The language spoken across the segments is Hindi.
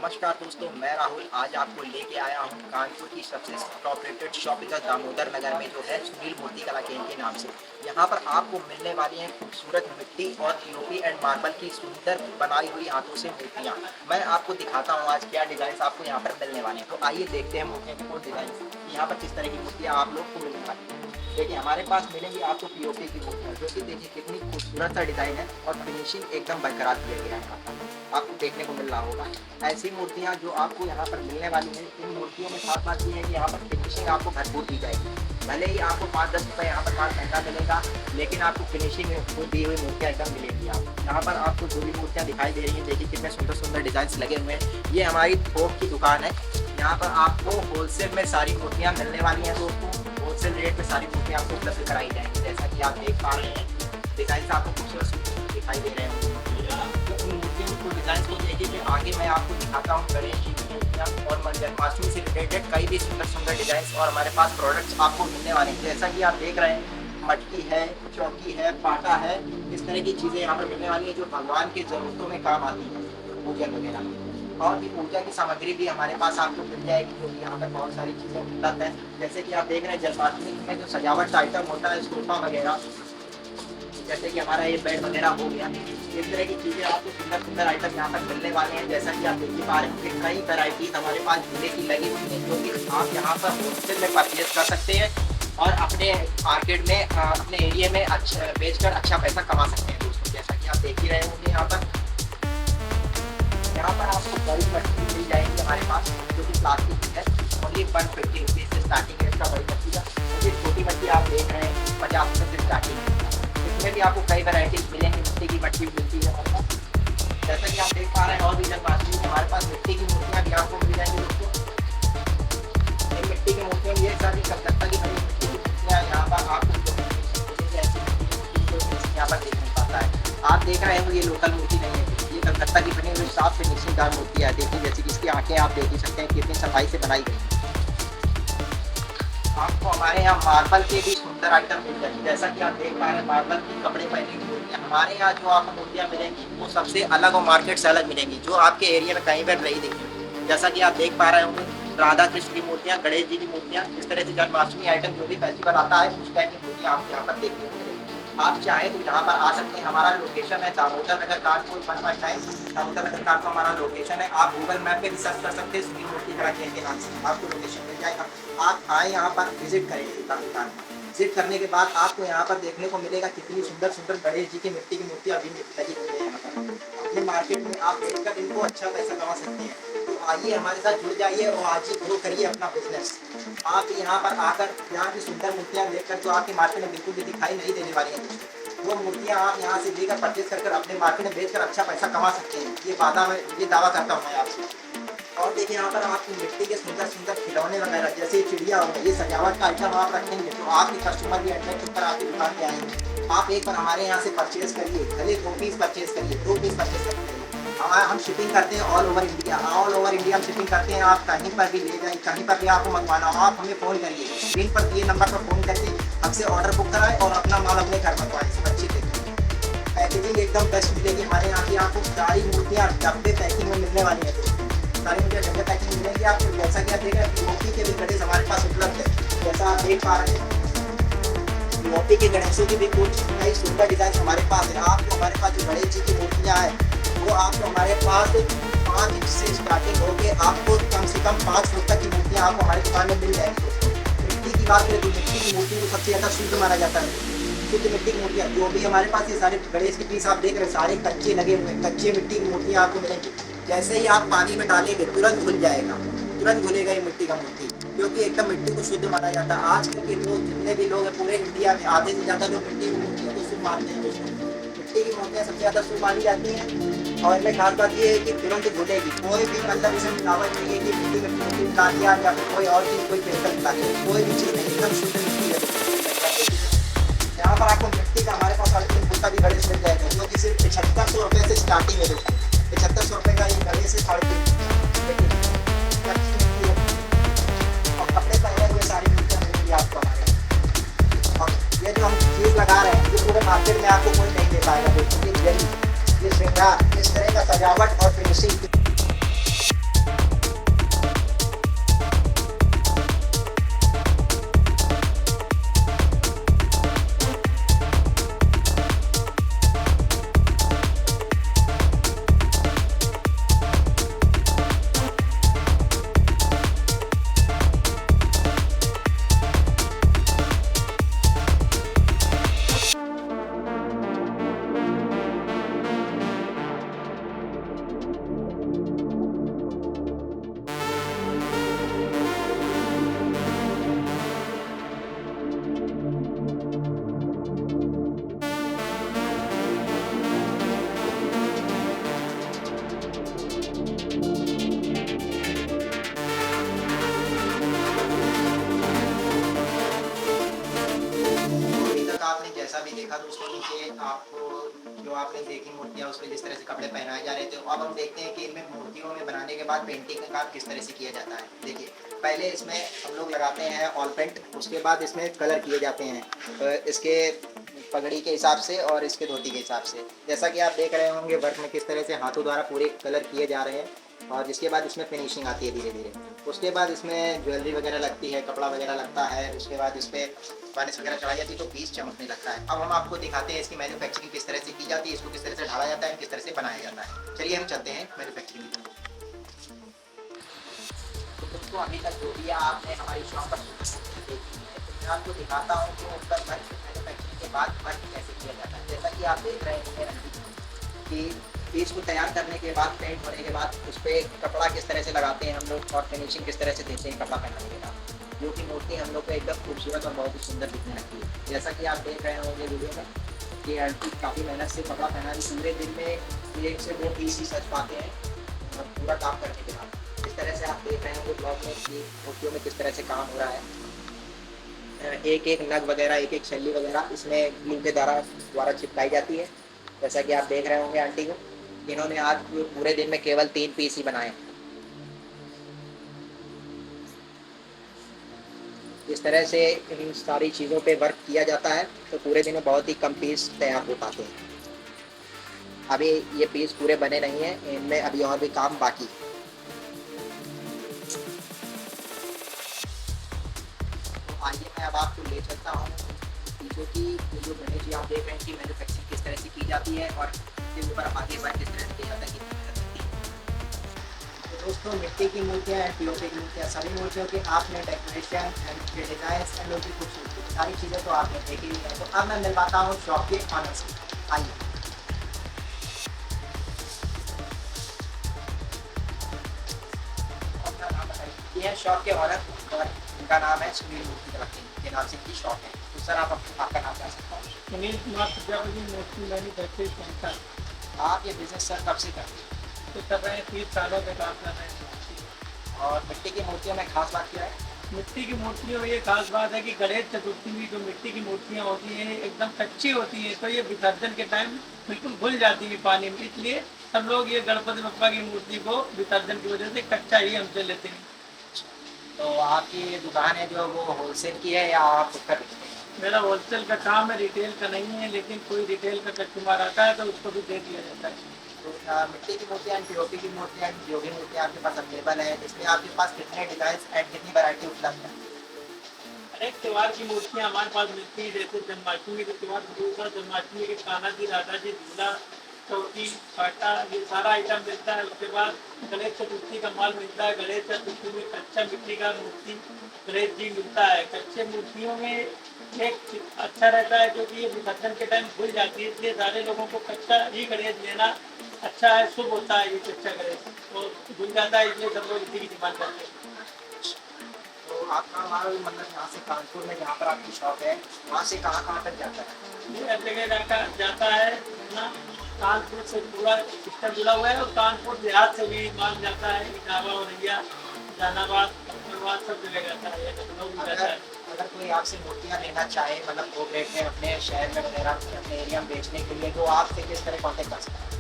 नमस्कार दोस्तों, मैं राहुल आज आपको लेके आया हूँ कानपुर की सबसे टॉप रेटेड शॉप इधर दामोदर नगर में जो है सुनील मूर्ति कला केंद्र के नाम से। यहाँ पर आपको मिलने वाली हैं खूबसूरत मिट्टी और पीओपी एंड मार्बल की सुंदर बनाई हुई हाथों से मूर्तियाँ। मैं आपको दिखाता हूँ आज क्या डिज़ाइन आपको यहाँ पर मिलने वाले हैं। तो आइए देखते हैं मूर्तियों के कौन डिज़ाइन यहाँ पर किस तरह की मूर्तियाँ आप लोग को मिलने वाली हैं। देखिए हमारे पास मिलेंगी आपको पीओपी की मूर्तियाँ जो कि देखिए कितनी खूबसूरत सा डिज़ाइन है और फिनिशिंग एकदम बरकरार दिया गया है। आपको देखने को मिल रहा होगा ऐसी मूर्तियाँ जो आपको यहाँ पर मिलने वाली हैं। इन मूर्तियों में खास बात ये है कि यहाँ पर फिनिशिंग आपको भरपूर दी जाएगी। भले ही आपको 5-10 रुपये यहाँ पर माल महंगा मिलेगा, लेकिन आपको फिनिशिंग में दी हुई मूर्तियाँ एकदम मिलेगी। आप यहाँ पर आपको जो भी मूर्तियाँ दिखाई दे रही हैं, देखिए कितने सुंदर सुंदर डिज़ाइन लगे हुए हैं। ये हमारी थोक की दुकान है। यहाँ पर आपको होलसेल में सारी मूर्तियाँ मिलने वाली हैं दोस्तों। होलसेल रेट में सारी मूर्तियाँ आपको उपलब्ध कराई जाएंगी। जैसा कि आप देख पा रहे हैं डिज़ाइन आपको खूबसूरत दिखाई दे रहे हैं। डिज़ाइन को देखिए कि आगे मैं आपको दिखाता हूँ गणेश जी की मूर्तियाँ और जन्माष्टमी से रिलेटेड कई भी सुंदर सुंदर डिज़ाइन और हमारे पास प्रोडक्ट्स आपको मिलने वाले हैं। जैसा कि आप देख रहे हैं मटकी है, चौकी है, पाटा है, इस तरह की चीज़ें यहाँ पर मिलने वाली हैं जो भगवान की ज़रूरतों में काम आती है, पूजन वगैरह। और भी पूजा की सामग्री भी हमारे पास आपको मिल जाएगी जो कि यहाँ पर बहुत सारी चीज़ें उपलब्ध हैं। जैसे कि आप देख रहे हैं जन्माष्टमी में जो सजावट आइटम होता है, सोफा वगैरह, जैसे कि हमारा ये बेड वगैरह हो गया, इस तरह की चीज़ें आपको सुंदर सुंदर आइटम यहाँ पर मिलने वाले हैं। जैसा कि आप देख पा रहे हैं कई वैरायटीज हमारे पास झूले की लगी हुई है जो कि आप यहाँ पर होलसेल में परचेज कर सकते हैं और अपने मार्केट में अपने एरिया में अच्छा बेचकर अच्छा पैसा कमा सकते हैं दोस्तों। जैसा कि आप देख ही रहे होंगे यहाँ पर आपको बड़ी मछली मिल जाएगी हमारे पास जो कि प्लास्टिक की है। ओनली 150 रुपीज़ से स्टार्टिंग है इसका बड़ी मछली का। ये छोटी मछली आप देख रहे हैं 50 रुपये से स्टार्टिंग है। इसमें भी आपको कई वैरायटीज मिलेंगी। मिट्टी की मछली मिलती है हमारे पास, जैसा कि आप देख पा रहे हैं। और भी जन्माष्टमी में हमारे पास मिट्टी की मूर्तियाँ भी आपको मिल जाएंगी दोस्तों। ये मिट्टी की मूर्तियाँ, ये सारी कलकत्ता की बनी मिट्टी की मूर्तियाँ यहाँ पर आपको यहाँ पर देख नहीं पाता है। आप देख रहे हो ये लोकल मूर्ति नहीं है, ये कलकत्ता की बनी हुई साफ फिनिशिंगदार मूर्ति है। देखिए जैसे कि इसकी आँखें आप देख ही सकते हैं कितनी सफाई से बनाई गई है। आपको हमारे यहाँ मार्बल के भी सुंदर आइटम मिल जाएंगे। जैसा कि आप देख पा रहे हैं मार्बल की कपड़े पहने की मूर्तियाँ हमारे यहाँ जो आपको मूर्तियाँ मिलेंगी वो सबसे अलग और मार्केट से अलग मिलेंगी, जो आपके एरिया में कहीं पर नहीं दिखेंगी। जैसा कि आप देख पा रहे होंगे राधा कृष्ण की मूर्तियाँ, गणेश जी की मूर्तियाँ, इस तरह से जन्माष्टमी आइटम जो भी फेस्टिवल आता है उस टाइप की मूर्तियाँ आपको यहाँ पर देखने को मिलेगी। आप चाहे तो यहाँ पर आ सकते हैं। हमारा लोकेशन है दामोदर नगर कानपुर 119 दामोदर नगर कानपुर हमारा लोकेशन है। आप गूगल मैप पे भी सर्च कर सकते हैं सुनील मूर्ति कला केंद्र के नाम से, आपको लोकेशन मिल जाएगा। आप आए यहाँ पर विजिट करेंगे दुकान। विजिट करने के बाद आपको यहाँ पर देखने को मिलेगा कितनी सुंदर सुंदर गणेश जी की मिट्टी की मूर्ति अभी लगी हुई है। अपने मार्केट में आप देखकर इनको अच्छा पैसा कमा सकते हैं। तो आइए हमारे साथ जुड़ जाइए और आज ही ग्रो करिए अपना बिजनेस। आप यहाँ पर आकर यहाँ की सुंदर मूर्तियाँ देखकर जो आपके मार्केट में बिल्कुल भी दिखाई नहीं देने वाली हैं, वो मूर्तियाँ आप यहाँ से लेकर परचेज कर अपने मार्केट में बेचकर अच्छा पैसा कमा सकते हैं। ये दावा करता हूँ मैं आपसे। और देखिए यहाँ पर आपकी मिट्टी के सुंदर सुंदर खिलौने वगैरह जैसे चिड़िया हो गई, ये सजावट का आइटम आप रखेंगे तो आपके कस्टमर भी अट्रैक्ट होकर आपकी दुकान पे आएंगे। आप एक बार हमारे यहाँ से परचेज करिए, भले 2 पीस परचेज करिए, 2 पीस परचेज करिए। हम शिपिंग करते हैं ऑल ओवर इंडिया हम शिपिंग करते हैं। आप कहीं पर भी ले जाए, कहीं पर भी आपको मंगवाना हो आप हमें फ़ोन करिए, स्क्रीन पर दिए नंबर पर फ़ोन करके हमसे ऑर्डर बुक कराएं और अपना माल अपने घर मंगवाएं। सब अच्छी देखिए पैकेजिंग एकदम बेस्ट मिलेगी हमारे यहाँ की। आपको सारी मूर्तियाँ डब्बे पैकिंग में मिलने वाली है। सारी मूर्तियाँ डब्बे पैकिंग मिलेंगी आपको। जैसा कि आप देख रहे हैं पीओपी के भी गणेश हमारे पास उपलब्ध है। जैसा आप देख पा रहे हैं पीओपी के गणेशों की भी कुछ नई सुंदर डिज़ाइन हमारे पास है। आपको हमारे पास जो गणेश जी की मूर्तियाँ हैं वो आपको हमारे पास 5 इंच से स्टार्टिंग होके आपको कम से कम 5 फुट तक की मूर्तियाँ आपको हमारी दुकान में मिल जाएंगी। मिट्टी की बात करें तो मिट्टी की मूर्ति को सबसे ज़्यादा शुद्ध माना जाता है। शुद्ध मिट्टी की मूर्तियाँ जो भी हमारे पास ये सारे गणेश के पीस आप देख रहे हैं सारे कच्चे लगे हुए हैं। कच्चे मिट्टी की मूर्तियाँ आपको मिलेंगी। जैसे ही आप पानी में डालेंगे तुरंत घुल जाएगा, तुरंत घुलेगा ये मिट्टी का मूर्ति, क्योंकि एकदम मिट्टी को शुद्ध माना जाता है। आजकल के लोग जितने भी लोग हैं पूरे इंडिया में आधे से ज़्यादा लोग मिट्टी की मूर्तियों को शुद्ध मानते हैं दोस्तों। मिट्टी की मूर्तियाँ सबसे ज़्यादा शुद्ध मानी जाती हैं और इनमें खास बात ये है कि तुरंत घुलेगी। कोई भी मतलब इसमें मिलावट नहीं है कि मिट्टी में मूर्ति मिला दिया या फिर कोई और चीज़ कोई केमिकल मिला दिया, कोई भी चीज़ नहीं, एकदम शुद्ध मिट्टी है। यहाँ पर आपको मिट्टी का हमारे पास 3.5 फुट का भी गणेश मिल जाएगा जो कि सिर्फ 7500 रुपये से स्टार्टिंग है दोस्तों। 7500 रुपये का ये गणेश है 3.5 और कपड़े पहने हुए सारी मूर्तियाँ मिलेंगी आपको हमारे। और ये जो हम चीज़ लगा रहे हैं ये पूरे मार्केट में आपको कोई नहीं दे पाएगा दोस्तों। ये श्रृंगार, इस तरह का सजावट और फिनिशिंग आपको जो आपने देखी मूर्तियाँ उसमें जिस तरह से कपड़े पहनाए जा रहे थे, अब हम देखते हैं कि इनमें मूर्तियों में बनाने के बाद पेंटिंग का काम किस तरह से किया जाता है। देखिए, पहले इसमें हम लोग लगाते हैं ऑयल पेंट, उसके बाद इसमें कलर किए जाते हैं इसके पगड़ी के हिसाब से और इसके धोती के हिसाब से। जैसा कि आप देख रहे होंगे वर्क में किस तरह से हाथों द्वारा पूरे कलर किए जा रहे हैं और जिसके बाद इसमें फिनिशिंग आती है धीरे धीरे। उसके बाद इसमें ज्वेलरी वगैरह लगती है, कपड़ा वगैरह लगता है, उसके बाद इस पर वार्निश वगैरह चढ़ाई जाती है तो पीस चमकने लगता है। अब हम आपको दिखाते हैं इसकी मैन्युफैक्चरिंग किस तरह से की जाती है, इसको किस तरह से ढाला जाता है, किस तरह से बनाया जाता है। चलिए हम चलते हैं मैन्युफैक्चरिंग की तरफ। तो दोस्तों, अभी तक जो भी आपने हमारी शॉप पर देखी है, तो मैं आपको दिखाता हूँ कि उन पर वर्क मैन्युफैक्चरिंग के बाद वर्क कैसे किया जाता है। जैसा कि आप देख रहे हैं कि पीस को तैयार करने के बाद, पेंट होने के बाद उस पर कपड़ा किस तरह से लगाते हैं हम लोग और फिनिशिंग किस तरह से देते हैं कपड़ा पहनाने के बाद, जो कि मूर्ति हम लोग को एकदम खूबसूरत और बहुत ही सुंदर दिखने लगती है। जैसा कि आप देख रहे होंगे वीडियो में कि आंटी काफ़ी मेहनत से कपड़ा पहना रही, पूरे दिन में 1 से 2 पीस ही सज पाते हैं और पूरा काम करने के बाद। इस तरह से आप देख रहे होंगे ब्लॉग में कि मूर्तियों में किस तरह से काम हो रहा है। एक एक नग वगैरह, एक एक छल्ली वगैरह इसमें ग्लू के द्वारा चिपकाई जाती है। जैसा कि आप देख रहे होंगे आंटी को, इन्होंने आज पूरे दिन में केवल 3 पीस ही बनाए। इस तरह से इन सारी चीज़ों पे वर्क किया जाता है तो पूरे दिन में बहुत ही कम पीस तैयार हो पाते हैं। अभी ये पीस पूरे बने नहीं हैं, इनमें अभी और भी काम बाकी है। तो आइए मैं अब आपको ले चलता हूँ चीज़ों की, जो गणेश जी आप देख रहे हैं कि मैन्युफैक्चरिंग किस तरह से की जाती है और इसके ऊपर आगे वर्क किस तरह से किया जाता है। तो दोस्तों, मिट्टी की मूर्तियाँ एंड पीओपी की मूर्तियाँ, सभी मूर्तियों के आपने डेकोरेशन एंड के डिजाइन एंड उनकी खूबसूरती सारी चीज़ें तो आपने देखी हुई है। तो अब मैं मिलवाता हूँ शॉप के ऑनर से। आइए। अपना नाम बताइए। ये है शॉप के ऑनर और इनका नाम है सुनील मूर्ति कलेक्शन के नाम से इनकी शॉप है। तो सर, आप आपका नाम जान सकता हूँ? सुनील कुमार प्रजापति, मूर्ति मैन्युफैक्चरिंग सेंटर। आप ये बिजनेस सर कब से करते हैं? तो कर रहे हैं 30 सालों के काम कर रहे हैं। और मिट्टी की मूर्तियों में खास बात क्या है? मिट्टी की मूर्तियों में ये खास बात है कि गणेश चतुर्थी में जो मिट्टी की मूर्तियाँ होती हैं एकदम कच्ची होती हैं, तो ये विसर्जन के टाइम बिल्कुल घुल जाती है पानी में। इसलिए हम लोग ये गणपति बप्पा की मूर्ति को विसर्जन की वजह से कच्चा ही हमसे लेते हैं। तो आपकी ये दुकान है जो वो होलसेल की है या आप उसका बेचते हैं? मेरा होलसेल का काम है, रिटेल का नहीं है, लेकिन कोई रिटेल का कस्टमर आता है तो उसको भी दे दिया जाता है। तो मिट्टी की मूर्तियाँ, पीओपी की मूर्तियाँ, जो भी मूर्तियाँ आपके पास अवेलेबल है, इसमें आपके पास कितने डिजाइन एंड कितनी वैरायटी उपलब्ध है? अनेक त्यौहार की मूर्तियाँ हमारे पास मिलती हैं, जैसे जन्माष्टमी के त्यौहार, दूसरा जन्माष्टमी के कान्हा जी, राधा जी, झूला, चौकी, फाटा, ये सारा आइटम मिलता है। उसके बाद गणेश चतुर्थी का माल मिलता है। गणेश चतुर्थी में कच्चा मिट्टी का मूर्ति गणेश जी मिलता है। कच्चे मूर्तियों में एक अच्छा रहता है क्योंकि ये विसर्जन के टाइम भूल जाती है, इसलिए सारे लोगों को कच्चा ही गणेश लेना अच्छा है, शुभ होता है। ये कच्चा गणेश तो भूल जाता है, इसलिए सब लोग इसी की डिमांड करते हैं। तो आपका माल मतलब यहाँ से कानपुर में जहाँ पर आपकी शॉप है, वहाँ से कहाँ तक जाता है? ये हर जगह जाता है ना। कानपुर से पूरा सिस्टम जुड़ा हुआ है और कानपुर देहात से भी माल जाता है। इटावा, औरैया, जहानाबाद, अहमदाबाद सब जगह जाता है, लखनऊ भी जाता है। अगर कोई आपसे मूर्तियाँ लेना चाहे, मतलब थोक रेट में अपने शहर में वगैरह अपने एरिया में बेचने के लिए, तो आपसे किस तरह कॉन्टेक्ट कर सकते हैं?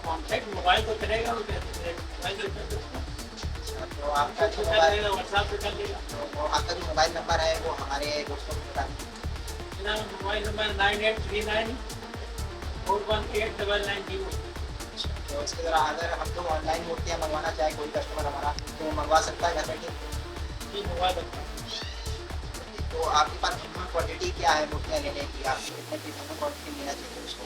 कॉन्टैक्ट मोबाइल तो करेगा, वो मोबाइल तो कर सकता है। तो आपका जो मोबाइल व्हाट्सएप पे कर देगा। तो आपका जो मोबाइल नंबर है वो हमारे दोस्तों को बता दीजिए। मेरा मोबाइल नंबर 9839 4189990। तो इसके द्वारा अगर हम लोग ऑनलाइन मूर्तियाँ मंगवाना चाहे कोई कस्टमर हमारा, तो मंगवा सकता है घर बैठे? जी, मोबाइल रखता है। तो आपके पास मिनिमम क्वांटिटी क्या है मूर्तियाँ लेने की? आपको कितने की मिनिमम क्वांटिटी लेना चाहिए उसको?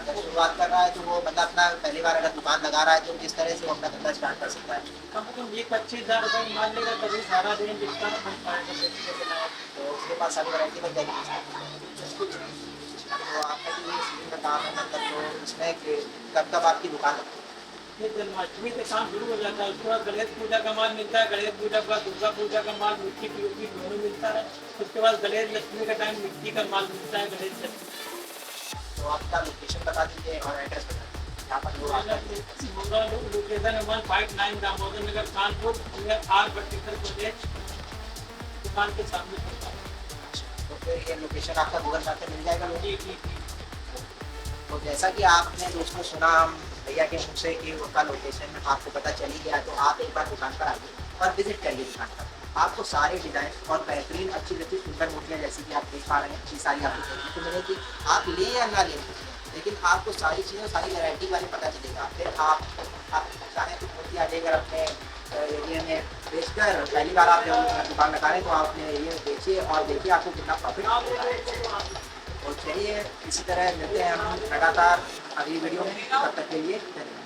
अगर शुरुआत कर रहा है तो वो बंदा अपना पहली बार अगर दुकान लगा रहा है तो किस तरह से वो अपना धंधा स्टार्ट कर सकता है? कम से कम 25,000 रुपये मान लेगा, तभी सारा दिन जितना बन पाएगा बेचने के लिए। तो उसके पास सारी वैरायटी बन जाएगी। तो आपका जो ये सीजन का काम है, मतलब तो इसमें कब कब आपकी दुकान लगती है? ये जन्माष्टमी से काम शुरू हो जाता है। उसके बाद गणेश पूजा का माल मिलता है। गणेश पूजा के बाद दुर्गा पूजा का माल, मिट्टी पीओपी दोनों मिलता है। उसके बाद गणेश लक्ष्मी का टाइम मिट्टी का माल मिलता है। गणेश लक्ष्मी तो आपका लोकेशन बता दीजिए और एड्रेस बता दीजिए यहाँ पर लोग आते हैं। लोकेशन है 159 दामोदर नगर, कानपुर, R बट्टीसर कॉलेज, दुकान के सामने पड़ता है। तो फिर ये लोकेशन आपका गूगल मैप पे मिल जाएगा लोग? जी। तो जैसा कि आपने दोस्तों सुना हम भैया के मुँह से कि उनका लोकेशन आपको पता चल ही गया, तो आप एक बार दुकान पर आइए और विजिट करिए दुकान पर। आपको सारे डिज़ाइन और बेहतरीन अच्छी-अच्छी सुंदर मूर्तियाँ जैसी कि आप देख पा रहे हैं, ये सारी आपको देखने को मिलेगी। आप लें या ना लें, लेकिन आपको सारी चीज़ें, सारी वैरायटी के बारे में पता चलेगा। फिर आप चाहें तो मूर्तियाँ लेकर अपने एरिया में बेचकर, पहली बार आप जब दुकान लगा रहे हैं तो आप अपने एरिया में बेचिए और देखिए आपको कितना प्रॉफिट मिलेगा। तो चलिए इसी तरह मिलते हैं हम लगातार अगली वीडियो में, तब तक के लिए धन्यवाद।